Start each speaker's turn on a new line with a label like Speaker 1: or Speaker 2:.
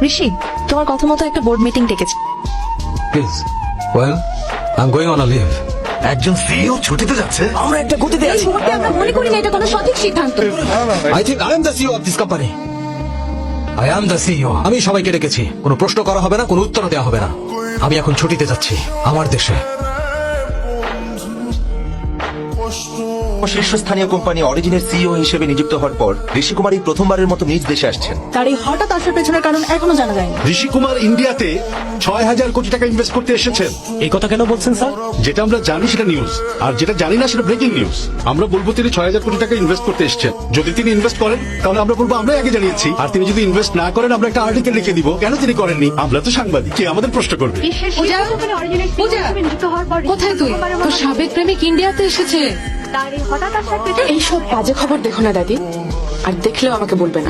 Speaker 1: ঋষি, তোমার কথা মতো একটা বোর্ড মিটিং ডেকেছে।
Speaker 2: Please. Well, I'm going on a leave.
Speaker 3: একজন সিইও ছুটিতে যাচ্ছে, আমরা একটা গতিতে আছি।
Speaker 1: আমরা মনে করি না এটা কোনো সঠিক সিদ্ধান্ত।
Speaker 2: I think I am the CEO of this company. I am the CEO. আমি সবাইকে ডেকেছি। কোনো প্রশ্ন করা হবে না, কোনো উত্তর দেওয়া হবে না। আমি এখন ছুটিতে যাচ্ছি আমার দেশে।
Speaker 3: শীর্ষস্থানীয় কোম্পানি অরিজিনের সিইও হিসেবে নিযুক্ত হওয়ার পর ঋষি কুমার এই প্রথমবারের মতো নিজ দেশে আসছেন।
Speaker 1: তার এই হঠাৎ আসার পেছনের কারণ এখনো জানা যায়নি।
Speaker 4: ঋষি কুমার ইন্ডিয়াতে 6,000 কোটি টাকা ইনভেস্ট করতে এসেছেন।
Speaker 5: এই কথা কেন বলছেন স্যার?
Speaker 4: যেটা আমরা জানি সেটা নিউজ, আর যেটা জানি না সেটা ব্রেকিং নিউজ। আমরা বলবো তিনি 6,000 কোটি টাকা ইনভেস্ট করতে এসেছেন। যদি তিনি ইনভেস্ট করেন তাহলে আমরা বলবো আমরাই আগে জানিয়েছি, আর তিনি যদি ইনভেস্ট না করেন আমরা একটা আর্টিকেল লিখে দিব কেন তিনি করেননি। আমরা তো সাংবাদিক, কে আমাদের প্রশ্ন করবে?
Speaker 6: কোথায় তুই? তোর সাবেক প্রেমিক ইন্ডিয়াতে এসেছে।
Speaker 1: এইসব বাজে খবর দেখো না দাদি, আর দেখলেও আমাকে বলবে না।